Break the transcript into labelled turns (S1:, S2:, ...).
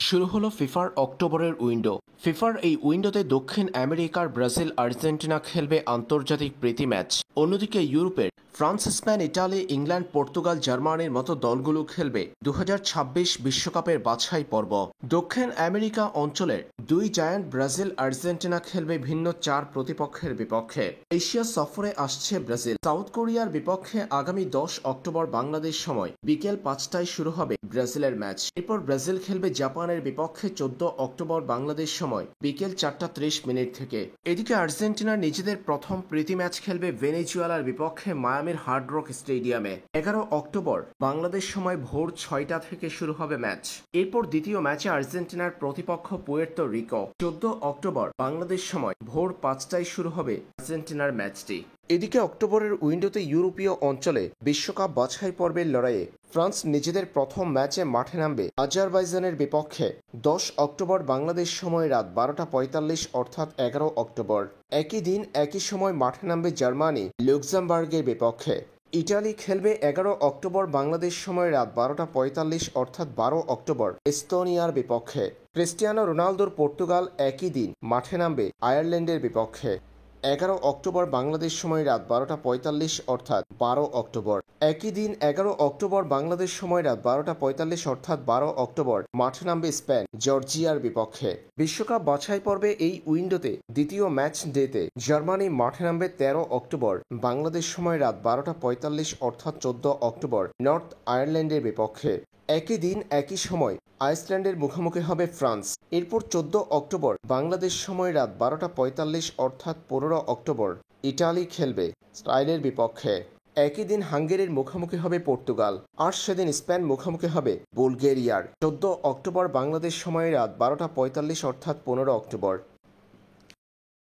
S1: শুরু হলো ফিফার অক্টোবরের উইন্ডো। ফিফার এই উইন্ডোতে দক্ষিণ আমেরিকার ব্রাজিল আর্জেন্টিনা খেলবে আন্তর্জাতিক প্রীতি ম্যাচ। অন্যদিকে ইউরোপের France, Spain, Italy, England, Portugal, জার্মানির মতো দলগুলো খেলবে 2026 বিশ্বকাপের বাছাই পর্ব। দক্ষিণ আমেরিকা অঞ্চলের দুই জায়ান্ট ব্রাজিল আর্জেন্টিনা খেলবে ভিন্ন 4 প্রতিপক্ষের বিপক্ষে। এশিয়া সফরে আসছে ব্রাজিল। সাউথ কোরিয়ার বিপক্ষে আগামী 10 অক্টোবর বাংলাদেশ সময় বিকেল 5টায় শুরু হবে ব্রাজিলের ম্যাচ। এরপর ব্রাজিল খেলবে জাপানের বিপক্ষে 14 অক্টোবর বাংলাদেশ সময় বিকেল 4:30 থেকে। এদিকে আর্জেন্টিনা নিজেদের প্রথম প্রীতি ম্যাচ খেলবে ভেনেজুয়েলার বিপক্ষে মায়ামির হার্ড রক স্টেডিয়ামে। 11 অক্টোবর বাংলাদেশ সময় ভোর 6টা থেকে শুরু হবে ম্যাচ। এরপর দ্বিতীয় ম্যাচে আর্জেন্টিনার প্রতিপক্ষ পুয়ের্তো রিকো। 14 অক্টোবর বাংলাদেশ সময় ভোর 5টায় শুরু হবে আর্জেন্টিনার ম্যাচটি। এদিকে অক্টোবরের উইন্ডোতে ইউরোপীয় অঞ্চলে বিশ্বকাপ বাছাই পর্বের লড়াইয়ে ফ্রান্স নিজেদের প্রথম ম্যাচে মাঠে নামবে আজারবাইজানের বিপক্ষে 10 অক্টোবর বাংলাদেশ সময় রাত 12:45 অর্থাৎ 11 অক্টোবর। একই দিন একই সময় মাঠে নামবে জার্মানি লুক্সেমবার্গের বিপক্ষে। ইটালি খেলবে 11 অক্টোবর বাংলাদেশ সময় রাত 12:45 অর্থাৎ 12 অক্টোবর এস্তোনিয়ার বিপক্ষে। ক্রিস্টিয়ানো রোনালদোর পর্তুগাল একই দিন মাঠে নামবে আয়ারল্যান্ডের বিপক্ষে। 11 অক্টোবর বাংলাদেশ সময় রাত 12:45 অর্থাৎ 12 অক্টোবর। একই দিন 11 অক্টোবর বাংলাদেশ সময় রাত 12:45 অর্থাৎ 12 অক্টোবর মাঠে নামবে স্পেন জর্জিয়ার বিপক্ষে। বিশ্বকাপ বাছাই পর্বে এই উইন্ডোতে দ্বিতীয় ম্যাচ ডেতে জার্মানি মাঠে নামবে 13 অক্টোবর বাংলাদেশ সময় রাত 12:45 অর্থাৎ 14 অক্টোবর নর্থ আয়ারল্যান্ডের বিপক্ষে। একই দিন একই সময় আইসল্যান্ডের মুখোমুখি হবে ফ্রান্স। এরপর 14 অক্টোবর বাংলাদেশ সময় রাত 12:45 অর্থাৎ 15 অক্টোবর ইটালি খেলবে ইসরায়েলের বিপক্ষে। একই দিন হাঙ্গেরির মুখোমুখি হবে পর্তুগাল। আর সেদিন স্পেন মুখোমুখি হবে বুলগেরিয়ার। 14 অক্টোবর বাংলাদেশ সময় রাত 12:45 অর্থাৎ 15 অক্টোবর।